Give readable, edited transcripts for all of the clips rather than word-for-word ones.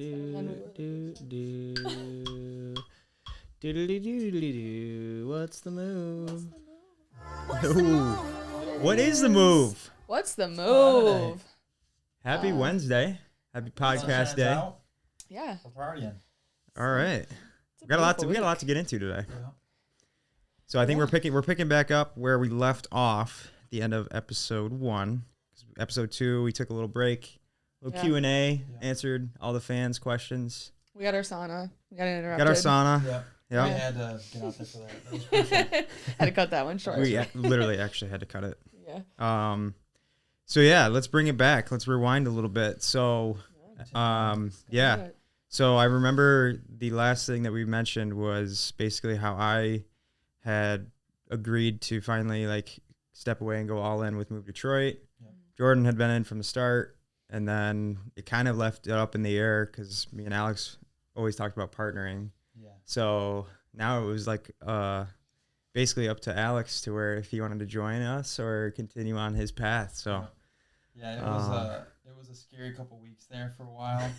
What's the move? What is the move? What's the move? Happy Wednesday. Happy podcast day. Out. Yeah. We're partying. All right. We got a lot to get into today. Yeah. So I think we're picking back up where we left off at the end of episode 1. Episode 2, we took a little break, Q&A, answered all the fans' questions. We got our sauna. We got interrupted. Got our sauna. Yeah. We had to get out there for that. That was crucial. Had to cut that one short. We literally actually had to cut it. Yeah. So yeah, let's bring it back. Let's rewind a little bit. So, So I remember the last thing that we mentioned was basically how I had agreed to finally step away and go all in with Move Detroit. Yeah. Jordynn had been in from the start, and then it kind of left it up in the air because me and Alex always talked about partnering. Yeah. So now it was basically up to Alex to where if he wanted to join us or continue on his path. So yeah, it was a scary couple weeks there for a while.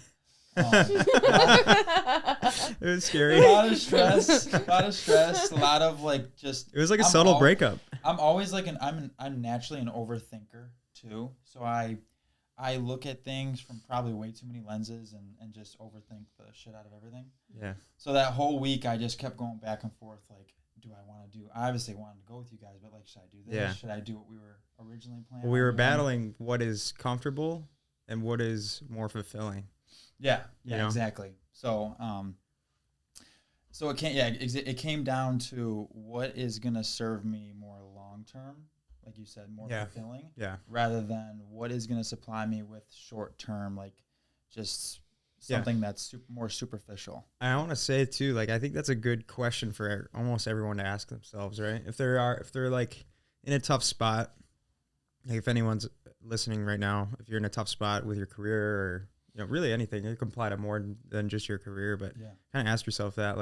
It was scary. A lot of stress, a lot of just. It was like a subtle breakup. I'm always I'm naturally an overthinker too, so I look at things from probably way too many lenses and just overthink the shit out of everything. Yeah. So that whole week I just kept going back and forth do I want to do? I obviously wanted to go with you guys, but should I do this? Yeah. Should I do what we were originally planning? Well, we were battling what is comfortable and what is more fulfilling. Yeah, exactly. So, it came down to what is gonna serve me more long term, like you said, more fulfilling. Yeah. Rather than what is gonna supply me with short term, just something that's more superficial. I want to say too, I think that's a good question for almost everyone to ask themselves, right? If they're in a tough spot, if anyone's listening right now, if you're in a tough spot with your career or really anything, it can apply to more than just your career, but kind of ask yourself that,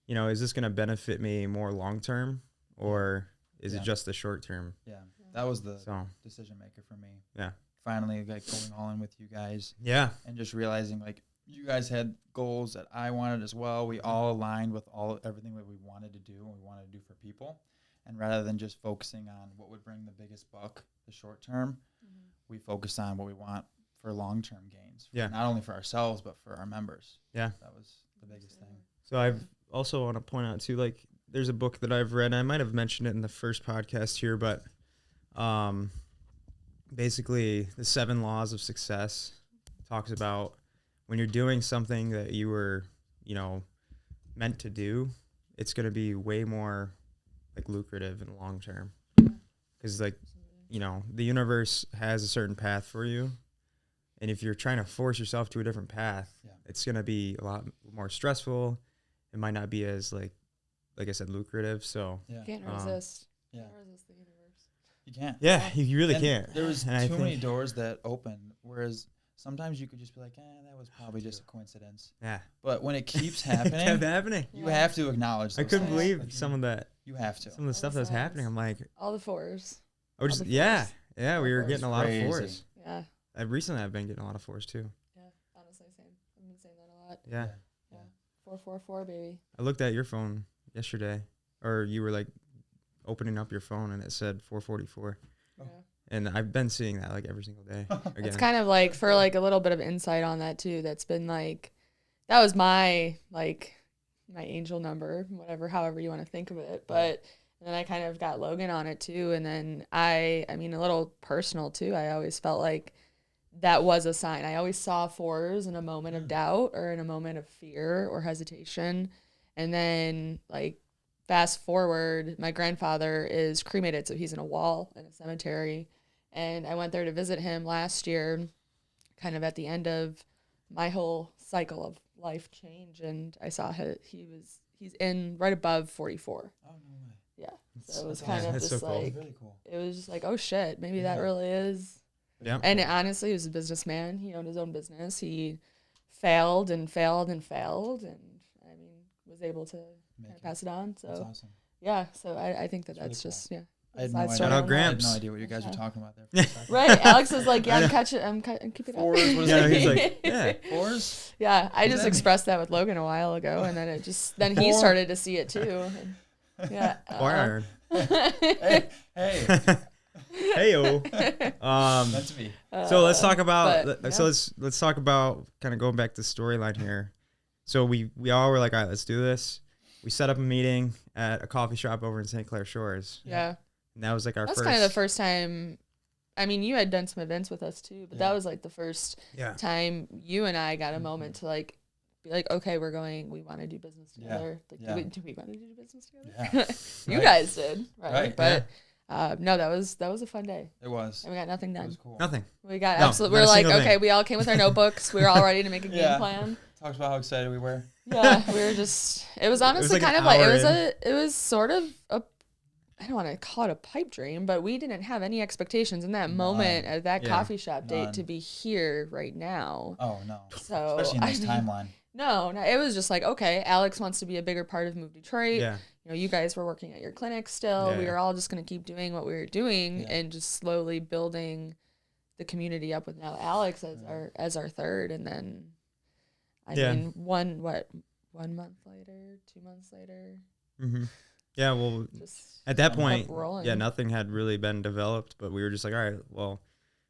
is this going to benefit me more long term or is it just the short term? Yeah, that was the decision maker for me. Yeah. Finally, going all in with you guys. Yeah. And just realizing, you guys had goals that I wanted as well. We all aligned with everything that we wanted to do and we wanted to do for people. And rather than just focusing on what would bring the biggest buck, the short term, we focused on what we want for long-term gains. Not only for ourselves, but for our members. Yeah. That was the biggest thing. So I've also want to point out too, there's a book that I've read, and I might have mentioned it in the first podcast here, but basically the 7 laws of success talks about when you're doing something that you were, meant to do, it's going to be way more lucrative in the long term. Because the universe has a certain path for you. And if you're trying to force yourself to a different path, it's going to be a lot more stressful. It might not be as like I said, lucrative. So you can't resist. You can't resist the universe. You can't. Yeah, you really can't. There was too many doors that opened, whereas sometimes you could just be that was probably just a coincidence. Yeah. But when it keeps happening, it kept happening. You have to acknowledge those I couldn't things. believe some of that. You have to. Some of the stuff that's happening. I'm like, all the fours. We were getting a lot of fours. Yeah. Recently I've been getting a lot of fours too. Yeah, honestly, same. I've been saying that a lot. Yeah. 444, baby. I looked at your phone yesterday, or you were opening up your phone and it said 444. Yeah. And I've been seeing that every single day. Again. It's kind of for a little bit of insight on that too. That's been that was my my angel number, however you want to think of it. But and then I kind of got Logan on it too. And then I mean, a little personal too. I always felt that was a sign. I always saw 4s in a moment of doubt or in a moment of fear or hesitation. And then fast forward, my grandfather is cremated, so he's in a wall in a cemetery. And I went there to visit him last year, kind of at the end of my whole cycle of life change. And I saw he's in right above 44. Oh, no way. Yeah. So it was kind of just so cool. Really cool. It was just oh shit, maybe that really is. Yeah. And honestly, he was a businessman. He owned his own business. He failed and failed and failed, and was able to pass it on. So that's awesome. Yeah, so I think that's really just cool. I had no Side idea. story Shout out on that. I had Gramps. no idea what you guys were Yeah. talking about there. For a second. Right. Alex is like, yeah, I know. I'm keep it up. Fours, what is Yeah, that? he's like, yeah. Fours? Yeah, I What does just that mean? expressed that with Logan a while ago, and then then he Four. started to see it too. And, yeah. Wire iron. Hey, hey. Heyo. Meant to be. So let's talk about. but, So yeah. let's talk about kind of going back to the storyline here. So we all were like, all right, let's do this. We set up a meeting at a coffee shop over in St. Clair Shores. Yeah. And that was like our That's first. kind of the first time. I mean, you had done some events with us too, but Yeah. that was like the first Yeah. time you and I got a moment to like be like, okay, we want to do business Yeah. together. Like, Yeah. do we want to do business together? Yeah. You Right. guys did, right? Right. But no, that was a fun day, It was. and we got nothing It done. was cool. Nothing. We got No, absolutely. not We're a like, single okay, thing. we all came with our notebooks. We were all ready to make a game Yeah. plan. Talked about how excited we were. Yeah, we were just. It was honestly like an kind of like hour it was sort of a. I don't want to call it a pipe dream, but we didn't have any expectations in that moment at that Yeah. coffee shop date None. to be here right now. Oh, no. So Especially in I this mean, timeline. No, it was just like, okay, Alex wants to be a bigger part of Move Detroit. Yeah. You know, you guys were working at your clinic still. Yeah. We were all just going to keep doing what we were doing Yeah. and just slowly building the community up with now Alex as our third. And then, I Yeah. mean, 1 month later, 2 months later, Mm-hmm. Yeah. Well, just at that kept point, rolling. yeah, nothing had really been developed, but we were just like, all right, well,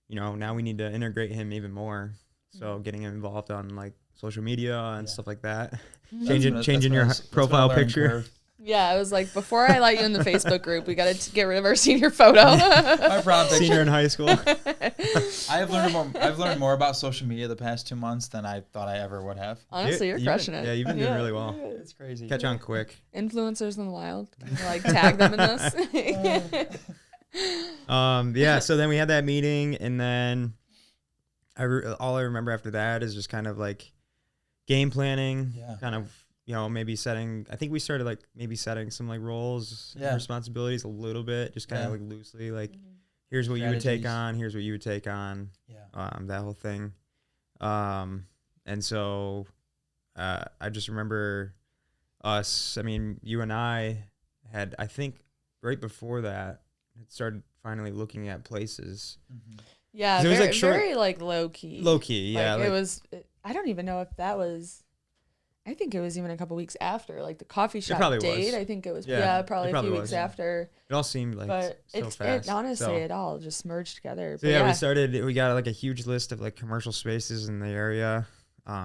now we need to integrate him even more. So getting him involved on like social media and Yeah. stuff like that. Mhm. Changing your profile picture. Yeah, it was like, before I let you in the Facebook group, we got to get rid of our senior photo. My prom picture. Senior in high school. I've learned more about social media the past 2 months than I thought I ever would have. Honestly, you're crushing it. Yeah, you've been doing really well. It's crazy. Catch on quick. Influencers in the wild. Can you, like, tag them in this? Yeah. So then we had that meeting, and then all I remember after that is just kind of like game planning. Yeah. Kind of maybe setting. I think we started like maybe setting some like roles, Yeah. and responsibilities a little bit, just kind of Yeah. like loosely. Like here's what you would take Strategies. on. Here's what you would take on. Yeah. That whole thing. And so I just remember us. I mean, you and I had, I think, right before that, had started finally looking at places. Mhm. Yeah, 'Cause it was, very, like, short- very like low key. Low key, yeah. Like, it was. I don't even know if that was. I think it was even a couple weeks after, like the coffee shop probably date. was. I think it was. Yeah, Yeah, it probably a probably few was, weeks yeah. after. It all seemed like But so it fast. honestly, So- it all just merged together. So But yeah, we got like a huge list of like commercial spaces in the area.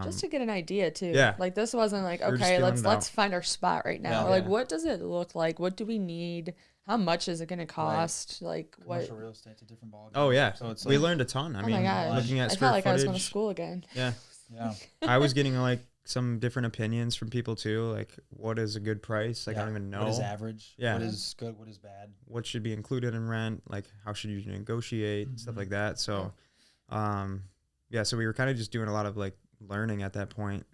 just to get an idea too. Yeah. Like, this wasn't like, We're just okay, feeling it let's out. find our spot right now. Yeah. Like, Yeah. what does it look like? What do we need? How much is it going to cost? Like, what? Commercial real estate's a different ballgame. Oh yeah, So it's we like, learned a ton. I Oh mean, my gosh. looking at I square felt like I was going to footage. school again. Yeah, yeah. I was getting like some different opinions from people too. Like, what is a good price? Like, I Yeah. don't even know. What is average? Yeah. What is good? What is bad? What should be included in rent? Like, how should you negotiate? Stuff Mhm. like that. So, yeah. So we were kind of just doing a lot of like learning at that point,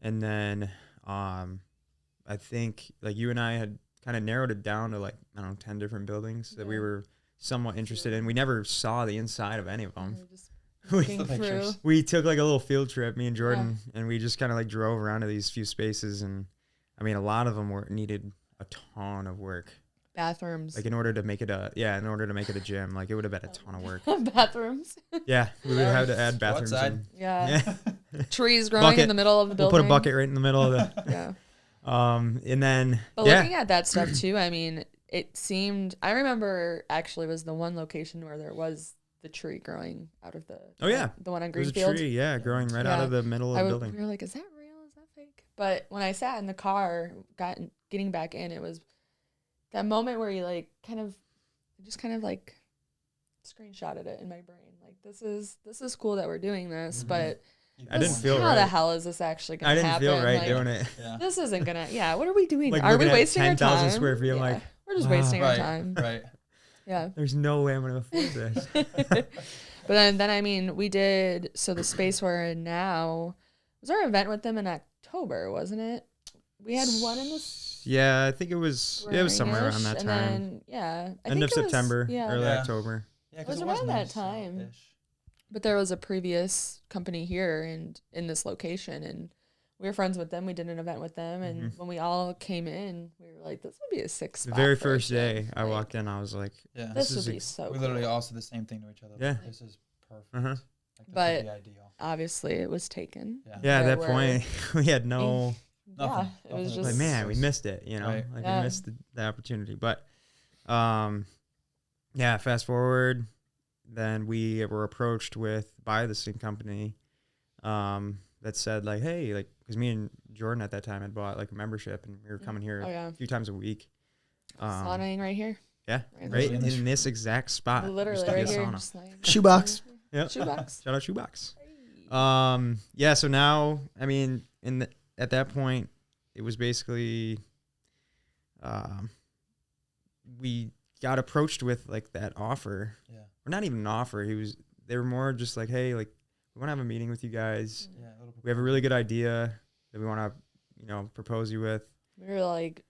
and then I think like you and I had kind of narrowed it down to like, I don't know, 10 different buildings that we Yeah. were somewhat interested in. We never saw the inside of any of them. We're just We- looking The through. pictures. We took like a little field trip, me and Jordynn, and we just kind of like drove around to these few spaces. And I mean, a lot of them needed a ton of work. Bathrooms. Like in order to make it a gym, like it would have been a ton of work. Bathrooms. Yeah, we would have to add bathrooms. Outside. in. Yeah. Yeah, Trees growing Bucket. in the middle of the we'll building. put a bucket right in the middle of the. Yeah. And then But yeah, looking at that stuff too, I mean, it seemed. I remember actually was the one location where there was the tree growing out of the. Oh, yeah. The one on there's a Greenfield. tree, yeah, growing right out Yeah. of the middle of the building. We were like, is that real? Is that fake? But when I sat in the car, getting back in, it was that moment where you like just kind of like screenshotted it in my brain. Like, this is cool that we're doing this, Mhm. but I didn't this- feel how the right. hell is this actually gonna I didn't happen? feel right Like, doing it. Yeah. This isn't gonna. Yeah, what are we doing? Like, Are we looking at wasting our 10,000 time? square feet, I'm Yeah, like, we're just wow. wasting our Right. time. Right. Yeah. There's no way I'm gonna afford this. But then I mean, we did. So the space we're in now was our event with them in October, wasn't it? We had one in the Yeah, I think it was somewhere around spring-ish, that and time. then yeah, I End think of it was- September, yeah. early Yeah. October. Yeah, It was 'cause around that nice, time. But there was a previous company here and in this location, and we were friends with them. We did an event with them, and when we all came in, we were like, "This would be a sick spot." The very for a first day gym. I walked in, I was like, Yeah. This would be so. We cool. literally all said the same thing to each other. Yeah. Like, this is perfect. Uh-huh. Like, this But would be ideal. obviously, it was taken. yeah, at There that point, we had no. Yeah, Nothing. it was Nothing. just Like, man, we missed it, you know, Right. like Yeah. we missed the opportunity. But, yeah, fast forward, then we were approached by the same company, that said like, hey, like, because me and Jordynn at that time had bought like a membership, and we were coming here Oh, yeah. a few times a week. Saunaing right here. Yeah, Right right in this in this exact spot. Literally used to be right a here. sauna. Just laying down. Shoebox. Yep. Shoebox. Shout out Shoebox. Yeah, so now, I mean, at that point, it was basically, we got approached with like that offer, Yeah. or not even an offer. They were more just like, hey, like, we want to have a meeting with you guys. Yeah. A little We have a really good idea that we want to, propose you with. We were like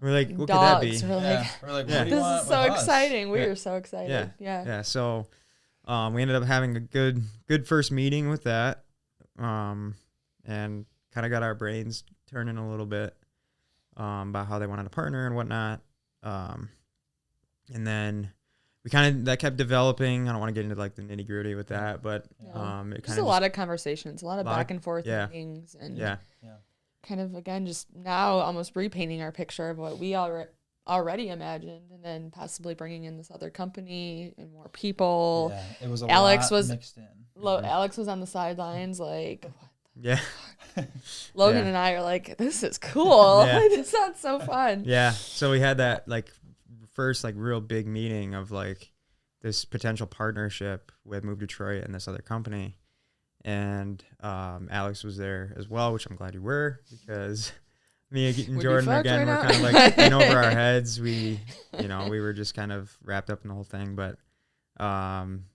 We're like, what dogs. could that be? We're like, We're like, Yeah. what do you this want is so with us? exciting. We Yeah. were so excited. Yeah. Yeah, so we ended up having a good first meeting with that, and kind of got our brains turning a little bit about how they wanted to partner and whatnot. And then that kept developing. I don't want to get into like the nitty gritty with that, but Yeah. it Just kind a of lot of conversations, a lot of back and forth yeah. meetings, and yeah, kind of again just now almost repainting our picture of what we already imagined, and then possibly bringing in this other company and more people. Yeah. It was a Alex lot was- mixed in. Alex was on the sidelines, like yeah, Logan Yeah. and I are like, this is cool. Yeah. Like, this sounds so fun. yeah. So we had that like first like real big meeting of like this potential partnership with Move Detroit and this other company. And Alex was there as well, which I'm glad you were, because me and We'd be Jordynn fucked again right were now. kind of like in over our heads. We were just kind of wrapped up in the whole thing. But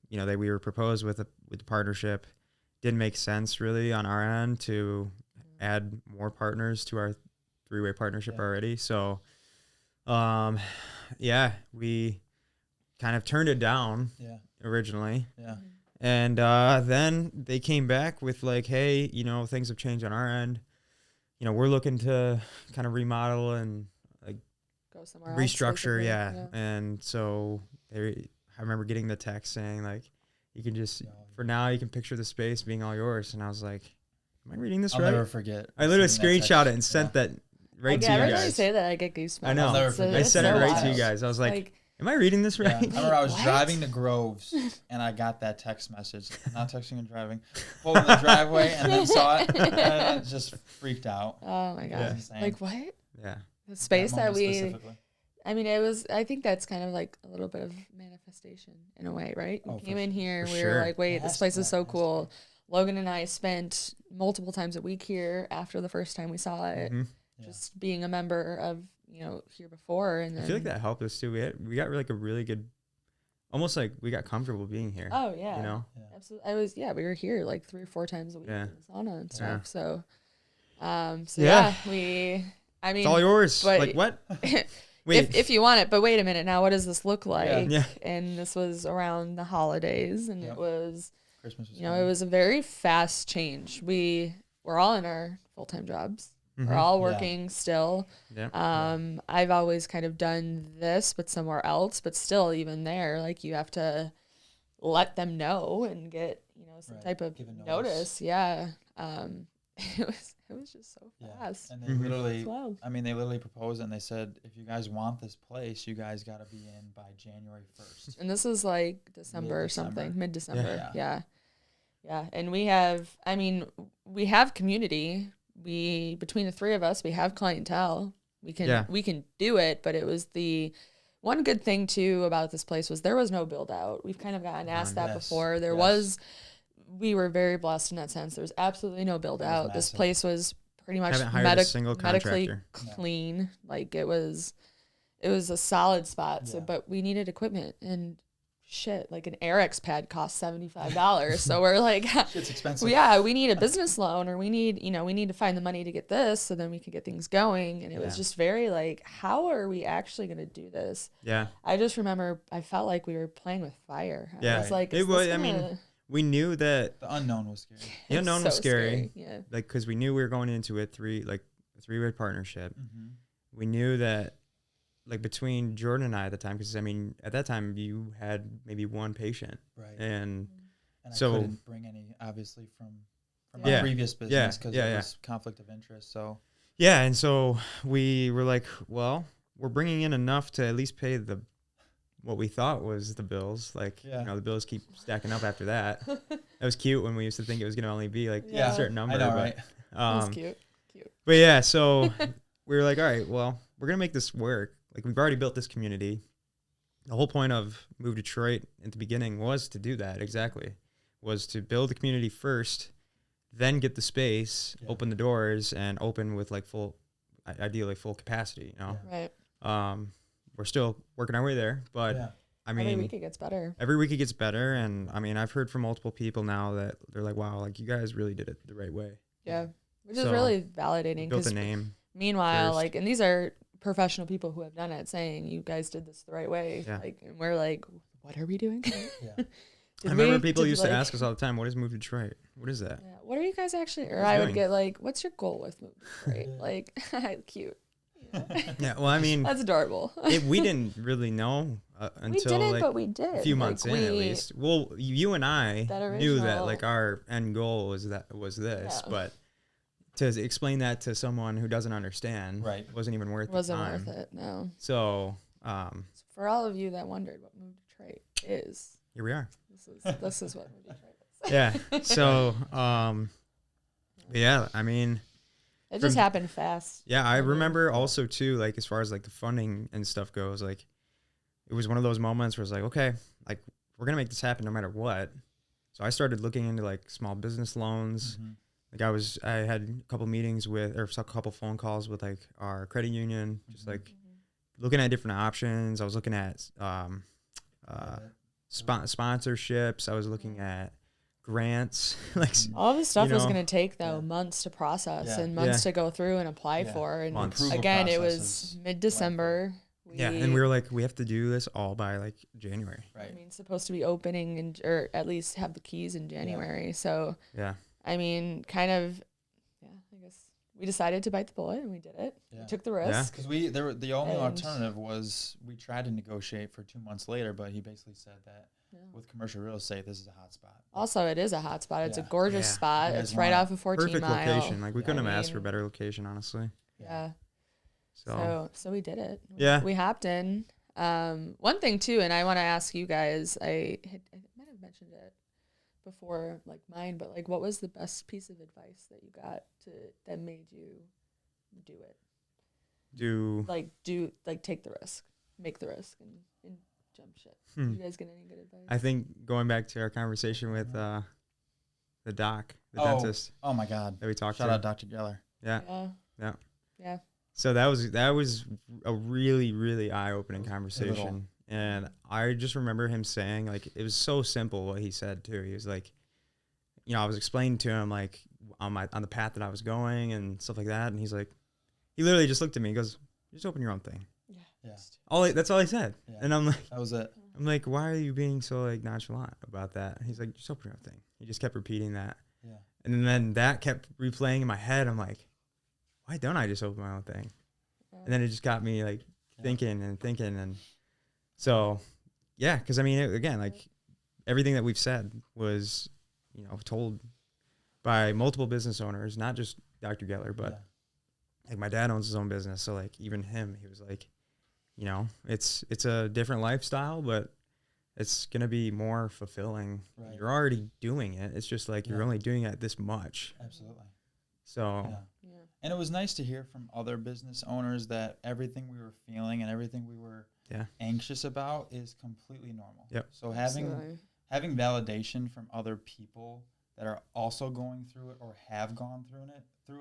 we were proposed with the partnership. Didn't make sense really on our end to add more partners to our 3-way partnership already. So we kind of turned it down originally. Yeah. And then they came back with like, hey, things have changed on our end. We're looking to kind of remodel and like Go somewhere restructure. else, Yeah. basically. And so I remember getting the text saying like, you can just, Yeah. for now, you can picture the space being all yours. And I was like, am I reading this I'll right? never forget. I literally seeing that screenshot text. it and sent that I right get to you every time you guys. say that, I get goosebumps. I know. I'll never It's, forget. I it's sent it so right to you wild. guys. I was like, am I reading this Yeah. I right? remember I was What? driving to Groves and I got that text message. Not texting and driving. Pulled in the driveway and then saw it and I just freaked out. Oh my god! Yeah. Insane. Like what? Yeah. The space that moment we. specifically. I mean, I think that's kind of like a little bit of manifestation in a way, right? We Oh, came for in here, for we sure. were like, wait, It this has place to, is so it has to cool. Logan and I spent multiple times a week here after the first time we saw it, Mhm. Yeah. just being a member of, here before. And then, I feel like that helped us too. We got like a really good, almost like we got comfortable being here. Oh, yeah. You know? Absolutely. We were here like 3 or 4 times a week Yeah. in the sauna and Yeah. stuff. So, Yeah. I mean, It's all yours. but- Like what? Wait. if you want it, but wait a minute now, what does this look like? Yeah. And this was around the holidays, and Yep. it was, Christmas was it was a very fast change. We were all in our full-time jobs. We're all Yeah. working still. Yeah. I've always kind of done this, but somewhere else, but still even there, like you have to let them know and get, some Right. type of Give a notice. notice. Yeah. It was just so Yeah. fast. And they Mhm. literally, It's wild. they literally proposed it and they said, if you guys want this place, you guys got to be in by January 1st. And this was like December or Mid-December. something, mid-December. Yeah. Yeah. And we have community. Between the 3 of us, we have clientele. We can do it, but it was the one good thing too about this place was there was no build out. We've kind of gotten asked that Yes. before. We were very blessed in that sense. There was absolutely no build It was out. This massive. place was pretty much Haven't hired a single medically contractor. clean. Like it was a solid spot. So, Yeah. but we needed equipment and shit. Like an Airx pad cost $75. So we're like, It's expensive. we need a business loan, or we need to find the money to get this, so then we can get things going. And it was Yeah. just very like, how are we actually going to do this? Yeah. I just remember I felt like we were playing with fire. I Yeah. was like, It is was- this I mean, gonna- we knew that The unknown was scary. the unknown was So scary. Yeah. Like, because we knew we were going into a three-way partnership. Mm-hmm. We knew that, like, between Jordynn and I at the time, because I mean, at that time you had maybe one patient, Right. and And so- I couldn't bring any, obviously, from Yeah. my previous business because Yeah, it yeah. was conflict of interest. So yeah, and so we were like, well, we're bringing in enough to at least pay what we thought was the bills. Like, Yeah. the bills keep stacking up after that. That was cute when we used to think it was going to only be like Yeah. a certain number. I know, but, right? That's cute. But yeah, so we were like, all right, well, we're going to make this work. Like, we've already built this community. The whole point of Move Detroit at the beginning was to do that exactly, was to build the community first, then get the space, Yeah. open the doors, and open with like ideally full capacity, Right. We're still working our way there, but Yeah. I mean, Every week it gets better. every week it gets better. And I mean, I've heard from multiple people now that they're like, wow, like you guys really did it the right way. Yeah. Which is So, really validating. Built a Because name. meanwhile, first. like, and these are professional people who have done it, saying you guys did this the right way. Yeah. Like, and we're like, what are we doing? Yeah. I remember people did, used to like- ask us all the time, what is Move Detroit? What is that? Yeah, what are you guys actually? Or What I you would doing? get like, what's your goal with Move Detroit? Yeah. Like, cute. Yeah, well, I mean, That's adorable. we didn't really know We until didn't, like but we did. a few Like, months in at least. Well, you and I That knew that original- like our end goal was this, Yeah. but to explain that to someone who doesn't understand Right. wasn't even worth Wasn't the time. worth it. No. So So for all of you that wondered what Move Detroit is, here we are. this is what Move Detroit is. Yeah. So yeah, I mean, It just From- happened fast. yeah, I Mhm. remember also too, like as far as like the funding and stuff goes, like it was one of those moments where it's like, okay, like we're gonna make this happen no matter what. So I started looking into like small business loans. Mhm. Like I had a couple meetings with, or a couple phone calls with like our credit union, just Mhm. like looking at different options. I was looking at sponsorships. I was looking at grants, like All this stuff You was know, going to take though yeah. months to process Yeah. and months Yeah. to go through and apply Yeah. for. And Months. Approval again, it process was is mid-December. yeah, and we were like, we have to do this all by like January. Right. I mean, supposed to be opening or at least have the keys in January. So, Yeah, I mean, kind of, yeah, I guess we decided to bite the bullet and we did it. Yeah. We took the Yeah. risk. Because the only And- alternative was we tried to negotiate for 2 months later, but he basically said that Yeah. with commercial real estate, this is a hot spot. Also, it is a hot spot. It's Yeah. a gorgeous Yeah. spot. You It's guys right want off of 14 perfect Mile. location. Like we Yeah. couldn't I have asked for a mean- better location, honestly. Yeah. So So we did it. Yeah. We hopped in. One thing too, and I want to ask you guys, I might have mentioned it before, like mine, but like, what was the best piece of advice that you got that made you do it? Take the risk, make the risk, and jump shit. Hmm. Did you guys get any good advice? I think going back to our conversation with the doc, the Oh. dentist Oh my God. that we talked Shout to. out Dr. Geller. Yeah. Yeah. Yeah. So that was a really, really eye-opening It was conversation. pivotal. And I just remember him saying, like, it was so simple what he said too. He was like, I was explaining to him like on the path that I was going and stuff like that. And he's like, he literally just looked at me and goes, just open your own thing. Yeah. That's all he said. Yeah. And I'm like, That was it. why are you being so like nonchalant about that? And he's like, just open your own thing. He just kept repeating that. Yeah. And then that kept replaying in my head. I'm like, why don't I just open my own thing? And then it just got me like Yeah. thinking. And so, yeah, because I mean, again, like everything that we've said was, told by multiple business owners, not just Dr. Geller, but like my dad owns his own business. So like even him, he was like, it's a different lifestyle, but it's going to be more fulfilling. Right. You're already doing it. It's just like you're Yeah. only doing it this much. Absolutely. So Yeah. Yeah. And it was nice to hear from other business owners that everything we were feeling and everything we were Yeah. anxious about is completely normal. Yep. So Absolutely. having validation from other people that are also going through it or have gone through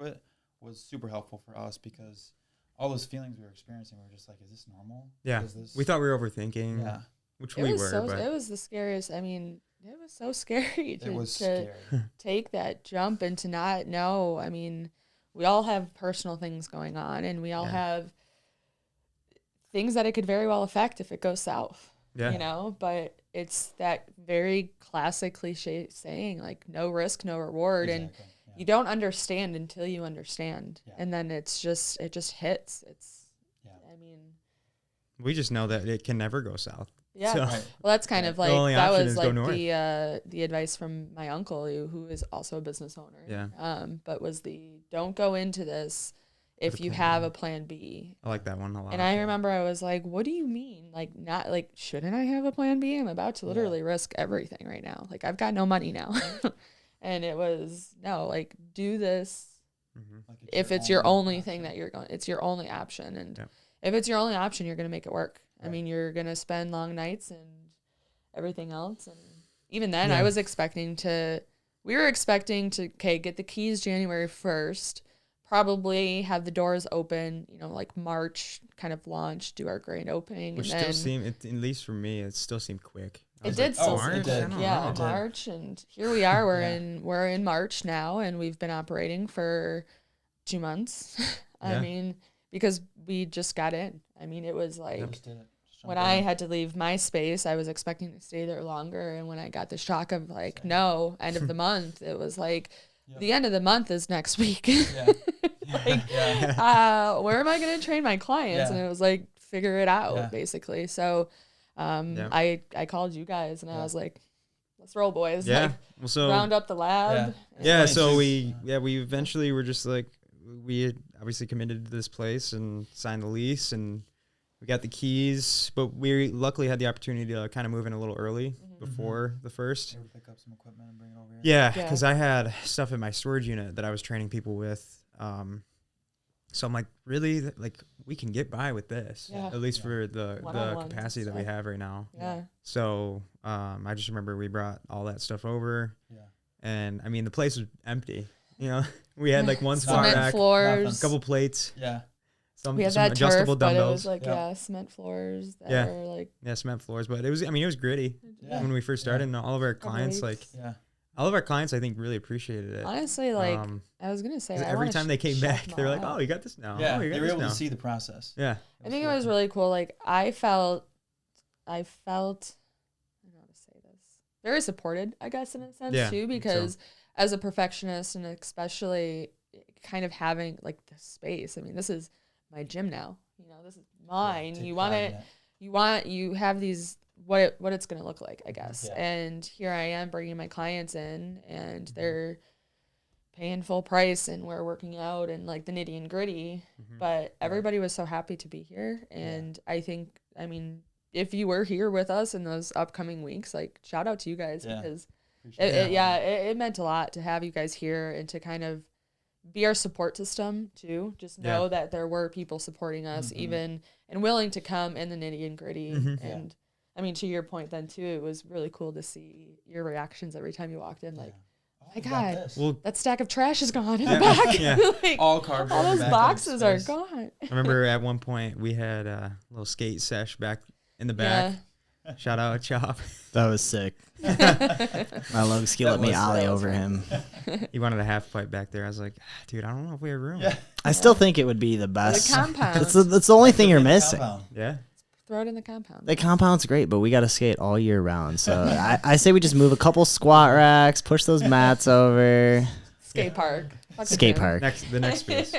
it was super helpful for us because all those feelings we were experiencing we were just like, is this normal? yeah, Is this, we thought we were overthinking, yeah, which It we was were, but it was the scariest. I mean, it was so scary it was to scary. take that jump and to not know. I mean, we all have personal things going on and we all Yeah. have things that it could very well affect if it goes south. yeah. But it's that very classic cliche saying, like, no risk, no reward. And you don't understand until you understand. Yeah. And then it just hits. I mean, we just know that it can never go south. yeah. So, Right. Well, that's kind of the only like, that option was is go like north. the advice from my uncle, who is also a business owner. Yeah. But was don't go into this if you have a plan B. I like that one a lot. And I remember I was like, what do you mean? Like, not like, shouldn't I have a plan B? I'm about to literally risk everything right now. Like, I've got no money now. And it was, no, like, do this. Mm-hmm. Like If it's your only thing that you're going, it's your only option. And if it's your only option, you're going to make it work. Right. I mean, you're going to spend long nights and everything else. And even then we were expecting to, get the keys January 1st, probably have the doors open, like March kind of launch, do our grand opening. Which and still seemed, at least for me, it still seemed quick. It did still March? March. March, and here we are. We're in March now, and we've been operating for 2 months. I mean, because we just got in. I mean, it was like when I had to leave my space, I was expecting to stay there longer, and when I got the shock of like, no, end of the month, it was like, the end of the month is next week. Where am I going to train my clients? And it was like, figure it out, basically. So I called you guys, and I was like, let's roll, boys. Yeah. Like, well, so round up the lab. Yeah. So we eventually were just like, we had obviously committed to this place and signed the lease, and we got the keys, but we luckily had the opportunity to kind of move in a little early before the first. Able to pick up some equipment and bring it over here. Yeah, because I had stuff in my storage unit that I was training people with. So I'm like, really, like, we can get by with this, at least for the capacity that we have right now. Yeah. So I just remember we brought all that stuff over. Yeah. And I mean, the place was empty. We had like one squat rack, floors, a couple plates. Yeah. We had some that adjustable turf, dumbbells. But it was like cement floors that were like cement floors. But it was gritty when we first started, and all of our clients all of our clients I think really appreciated it. Honestly, like I was gonna say, every time they came back, they were like, "Oh, you got this now." Yeah, oh, they were able to see the process. Yeah, I think it was really cool. Like I felt, I don't know how to say this, very supported, I guess, in a sense too, because as a perfectionist, and especially kind of having like the space. I mean, this is my gym now. This is mine. You have these what it's going to look like, I guess. And here I am bringing my clients in, and they're paying full price, and we're working out and like the nitty and gritty, but everybody was so happy to be here. And I mean, if you were here with us in those upcoming weeks, like, shout out to you guys, because it meant a lot to have you guys here and to kind of be our support system too. Just know that there were people supporting us, even, and willing to come in the nitty and gritty. And I mean, to your point then too, it was really cool to see your reactions every time you walked in, like, oh my God, that stack of trash is gone in the back. Like, all cardboard. All those boxes are gone. I remember at one point we had a little skate sesh back in the back. Shout out Chop. That was sick. My love ski let me ollie over him. He wanted a half pipe back there. I was like, dude, I don't know if we have room. I still think it would be the best. The compound. That's the only thing you're missing. Yeah. Throw it in the compound. The compound's great, but we got to skate all year round. So I say we just move a couple squat racks, push those mats over. Skate park. Skate park. The next space.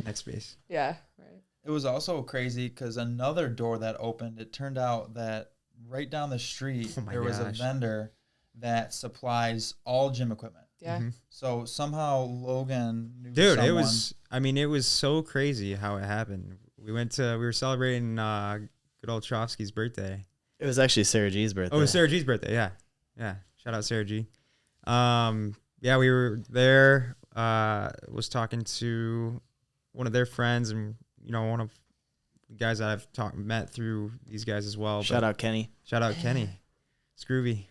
Next space. Yeah. Right. It was also crazy because another door that opened, it turned out that right down the street, there was a vendor that supplies all gym equipment. Yeah. So somehow Logan knew someone. It was so crazy how it happened. We were celebrating good old Chofsky's birthday. It was actually Sarah G's birthday. Oh, it was Sarah G's birthday. Yeah. Yeah. Shout out Sarah G. We were there, was talking to one of their friends, and, one of the guys that I've met through these guys as well. Shout out Kenny. Shout out Kenny. It's groovy.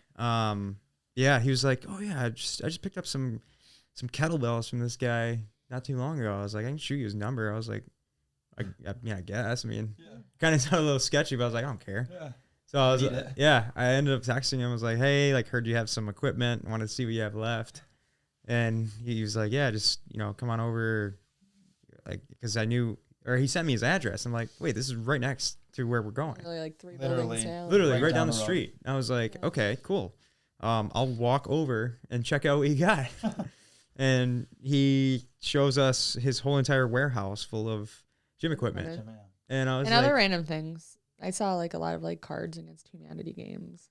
He was like, oh yeah, I just picked up some kettlebells from this guy not too long ago. I was like, I can shoot you his number. I was like, I guess. Kind of sounded a little sketchy, but I was like, I don't care. Yeah. So I was, I ended up texting him. I was like, hey, like, heard you have some equipment. Wanted to see what you have left. And he was like, yeah, just, come on over. Like, because I knew or he sent me his address. I'm like, wait, this is right next to where we're going. Literally like 3 Literally. buildings down. Literally right down the road. street. I was like, Yeah. okay, cool. I'll walk over and check out what you got. And he shows us his whole entire warehouse full of gym equipment. Equipment. And I was And like, other random things. I saw like a lot of like cards against humanity games.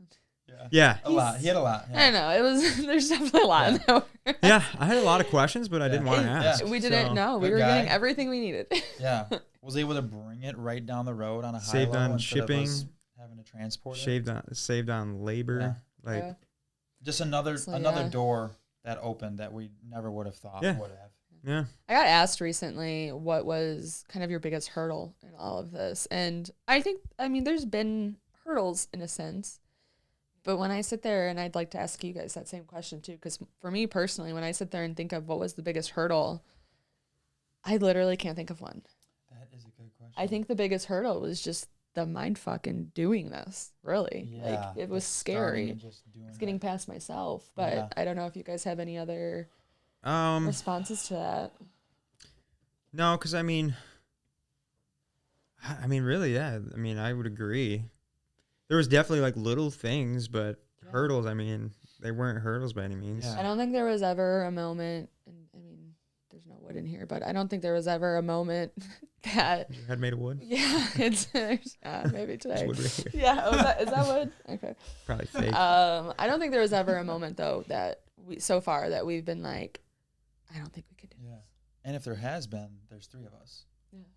yeah. A lot. He had a lot. I don't know. It was there's definitely a lot in there. Yeah, I had a lot of questions, but I didn't want to Yeah. ask. We didn't so know. We Good were guy. getting everything we needed. Yeah. Was able to bring it right down the road on a Saved high-low on instead of shipping. us having to transport it. Saved on labor. Yeah. Like, Yeah. Just another So, another yeah. door that opened that we never would have thought Yeah. would have. yeah. I got asked recently what was kind of your biggest hurdle in all of this. And I think, I mean, there's been hurdles in a sense. But when I sit there, and I'd like to ask you guys that same question too, because for me personally, when I sit there and think of what was the biggest hurdle, I literally can't think of one. That is a good question. I think the biggest hurdle was just the mind fucking doing this, really. Yeah, Like, it was like starting scary. and just doing It's getting it. past myself. But Yeah. I don't know if you guys have any other Um, responses to that. no, because I mean, really, yeah. I mean, I would agree. There was definitely like little things, but Yeah. hurdles. I mean, they weren't hurdles by any means. Yeah. I don't think there was ever a moment, and I mean, there's no wood in here, but I don't think there was ever a moment that, Your head made of wood. yeah, it's maybe There's today. wood right here. Yeah, oh, is that wood? Okay. Probably fake. I don't think there was ever a moment though that so far that we've been like, I don't think we could do. Yeah. And if there has been, there's 3 of us.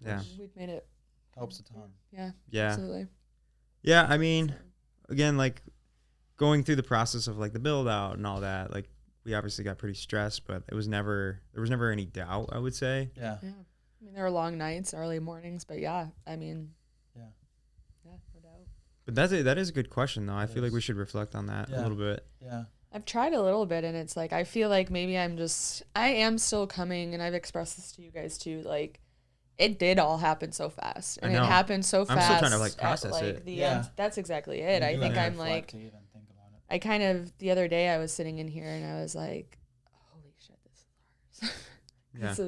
Yeah. We've made it. Helps a ton. Yeah. Yeah. Absolutely. Yeah. I mean, again, like going through the process of like the build out and all that, like we obviously got pretty stressed, but there was never any doubt, I would say. Yeah. Yeah. I mean, there were long nights, early mornings, but yeah, I mean, Yeah. yeah, no doubt. But that is a good question though. I It feel like is. we should reflect on that a Yeah. little bit. Yeah. I've tried a little bit, and it's like I feel like maybe I am still coming, and I've expressed this to you guys too. Like, it did all happen so fast, I and it know. happened so I'm still fast. trying to, like, at, process like, it. The Yeah. end. That's exactly it. You I do think have to I'm reflect like, to even think about it. I kind of the other day I was sitting in here and I was like, holy shit, this is ours. Yeah.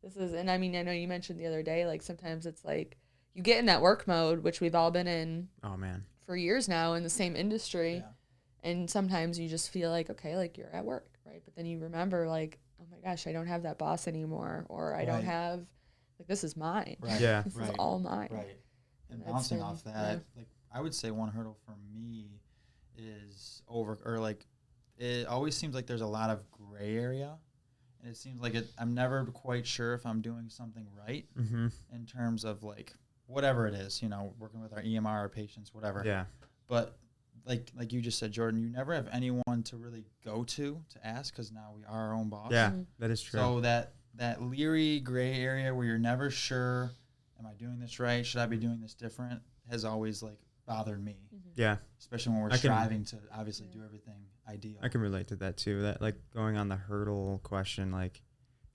This is, and I mean, I know you mentioned the other day, like sometimes it's like you get in that work mode, which we've all been in Oh man. for years now in the same industry. Yeah. And sometimes you just feel like, okay, like you're at work, right? But then you remember, like, oh my gosh, I don't have that boss anymore, or I don't Right. have, like, this is mine. Right. Yeah. This is Right. all mine. Right. And that's bouncing been- off that, yeah. like I would say one hurdle for me is it always seems like there's a lot of gray area. And it seems like I'm never quite sure if I'm doing something right Mm-hmm. in terms of like whatever it is, working with our EMR or patients, whatever. Yeah. But like you just said, Jordynn, you never have anyone to really go to ask because now we are our own boss. Yeah. Mhm. That is true. So that leery gray area where you're never sure, am I doing this right? Should I be doing this different? Has always like bothered me, yeah. especially when we're I can- striving to obviously do everything ideal. I can relate to that too. That like going on the hurdle question, like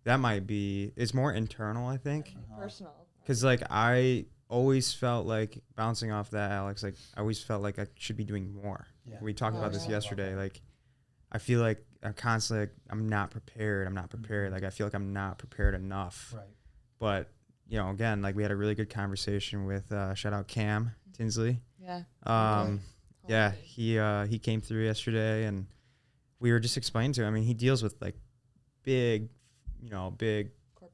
that might be, it's more internal, I think. Personal. Cause like I always felt like bouncing off that, Alex, like I always felt like I should be doing more. Yeah. We talked Oh, about this yeah. yesterday. Like I feel like I'm constantly, like, I'm not prepared. Like I feel like I'm not prepared enough. Right. But again, like we had a really good conversation with shout out Cam Tinsley. Yeah. Yeah, he came through yesterday, and we were just explaining to him. I mean, he deals with like big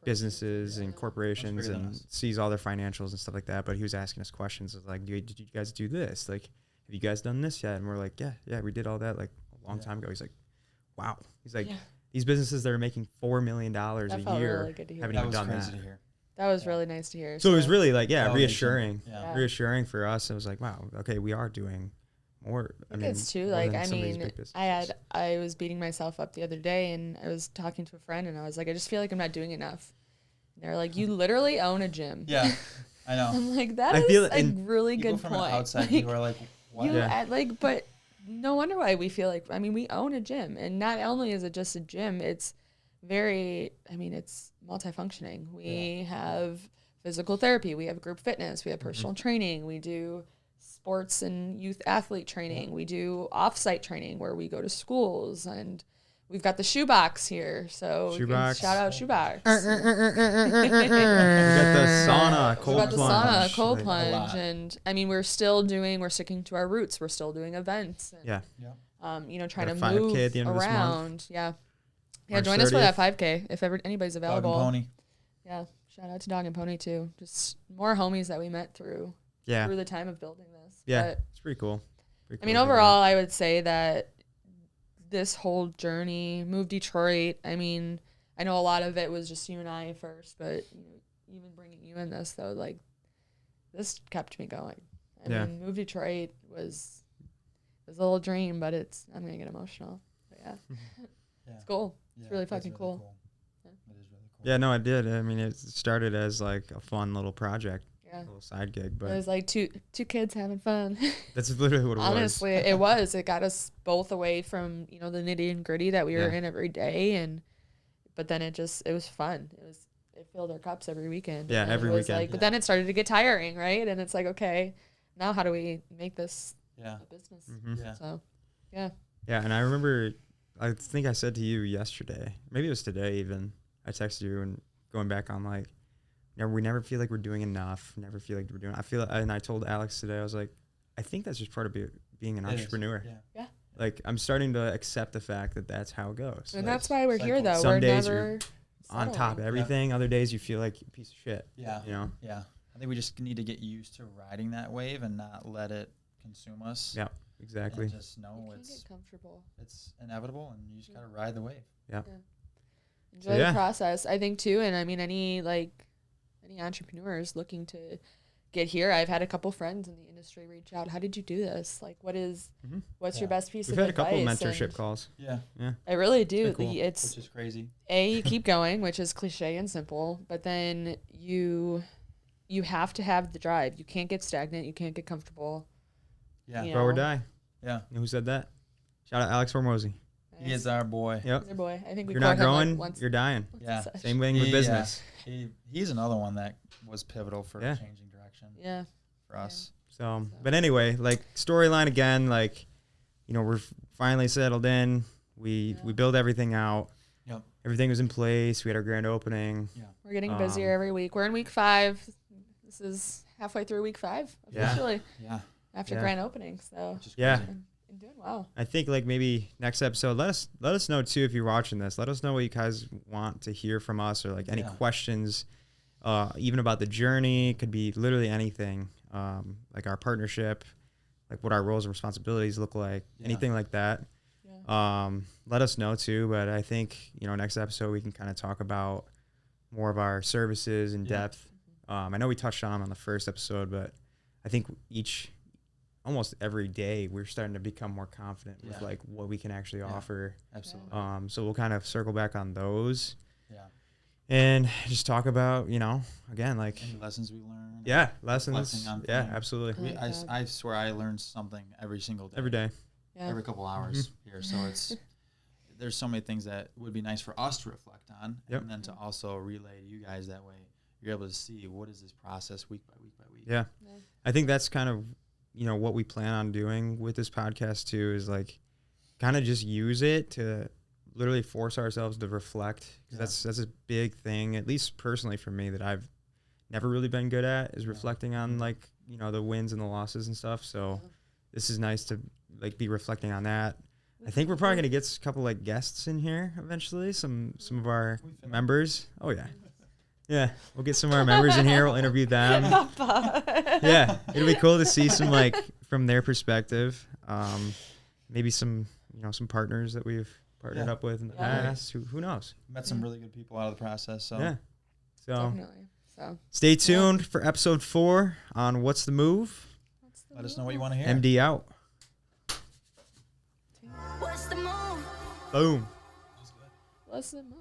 businesses and corporations That's bigger than and us. sees all their financials and stuff like that. But he was asking us questions of like, did you guys do this? Like, have you guys done this yet? And we're like, yeah, we did all that like a long Yeah. time ago. He's like, wow. He's like, Yeah. these businesses that are making $4 million That a felt year really good to hear. haven't That even was done crazy that. to hear. That was Yeah. really nice to hear. So it was really like, yeah, Validation. reassuring. Yeah. Reassuring for us. It was like, wow, okay, we are doing more. I think it's too more like than I some of these mean big businesses. I was beating myself up the other day, and I was talking to a friend, and I was like, I just feel like I'm not doing enough. And they're like, you literally own a gym. Yeah, I know. I'm like, that I is feel a in- really People good from point. an outside Like, view are like, what? you Yeah. but no wonder why we feel like, I mean, we own a gym, and not only is it just a gym, it's it's multifunctioning. We have physical therapy, we have group fitness, we have personal training, we do sports and youth athlete training, we do off-site training where we go to schools and we've got the Shoebox here, so we can Shoebox. shout out Shoebox. We got the sauna, We cold got the plunge. sauna, cold Like, plunge, lot. and I mean we're sticking to our roots. We're still doing events. And, Yeah. trying Got to a 5K move at the end of this month. around. Yeah. Yeah, March join us for 30th. that 5K if ever anybody's Dog available. and pony. Yeah, shout out to Dog and Pony too. Just more homies that we met through Yeah. the time of building this. Yeah. But, It's pretty cool. Pretty I mean, cool to do overall, I would say that this whole journey, move Detroit. I mean, I know a lot of it was just you and I at first, but even bringing you in this though, like this kept me going. I mean, move Detroit was a little dream, but I'm gonna get emotional. But yeah, it's cool. It's really fucking cool. It is really cool. Yeah, no, I did. I mean, it started as like a fun little project, Yeah. a little side gig, It but was like two kids having fun. that's literally what it Honestly, it was. It got us both away from the nitty and gritty that we were in every day, but then it was fun. It filled our cups every weekend. Yeah, and every it was weekend. Like, but then it started to get tiring, right? And it's like, okay, now how do we make this Yeah. a business? was. Yeah. So, yeah. Yeah, and I remember, I think I said to you yesterday, maybe it was today even, I texted you and going back on like, we never feel like we're doing enough, never feel like we're doing, and I told Alex today, I was like, I think that's just part of being an It is. entrepreneur. Yeah. Like, I'm starting to accept the fact that that's how it goes. And Like, that's why we're here, cycle. though. Some We're days never on top of settling. everything. Other days you feel like a piece of shit. Yeah. You know? Yeah. I think we just need to get used to riding that wave and not let it consume us. Yeah, exactly. And just know You can't it's get comfortable. inevitable and you just gotta ride the wave. Enjoy yeah. the process, I think too. And I mean, any entrepreneurs looking to get here, I've had a couple friends in the industry reach out. How did you do this? Like, what's Yeah. your best piece We've of had a couple advice? mentorship And calls. Yeah. I really do. It's been cool. It's Which is crazy. you keep going, which is cliche and simple, but then you have to have the drive. You can't get stagnant. You can't get comfortable. Yeah. Yeah. Grow or die. Yeah. You know who said that? Shout out Alex Formosi. He is our boy. Yep. He's our boy. I think we You're not caught him, like, growing, once. you're dying. Yeah. Same thing with He, business. He's another one that was pivotal for Yeah. changing direction Yeah. for us. So, but anyway, like storyline again, like, we're finally settled in. We build everything out. Yep. Everything was in place. We had our grand opening. We're getting busier every week. We're in week 5. This is halfway through week 5 Yeah. officially Yeah. after Yeah. grand opening. So Which is Yeah. crazy. I'm doing well. I think like maybe next episode, let us know too if you're watching this. Let us know what you guys want to hear from us or like any questions, even about the journey. It could be literally anything, like our partnership, like what our roles and responsibilities look like, anything like that. Let us know too. But I think next episode we can kind of talk about more of our services in depth. I know we touched on them on the first episode, but I think almost every day we're starting to become more confident with like what we can actually offer. Absolutely. So we'll kind of circle back on those. Yeah. And just talk about, again, like Any lessons we learned. lessons. reflecting on Yeah, things. absolutely. I swear I learned something every single day. Every day. Yeah. Every couple hours here. So there's so many things that would be nice for us to reflect on Yep. and then to also relay to you guys that way. You're able to see what is this process week by week by week. Yeah. I think that's kind of, what we plan on doing with this podcast too, is like kind of just use it to literally force ourselves to reflect. 'Cause that's a big thing, at least personally for me, that I've never really been good at, is reflecting on like, the wins and the losses and stuff. So this is nice to like be reflecting on that. I think we're probably going to get a couple like guests in here eventually, some of our members. Oh yeah. Yeah, we'll get some of our members in here. We'll interview them. Yeah, it'll be cool to see some like from their perspective. Maybe some some partners that we've partnered up with in the past. Who knows? Met some really good people out of the process. So Yeah. So Definitely. So stay tuned for episode 4 on What's the Move. let us know what you want to hear. MD out. What's the move? Boom. What's the move?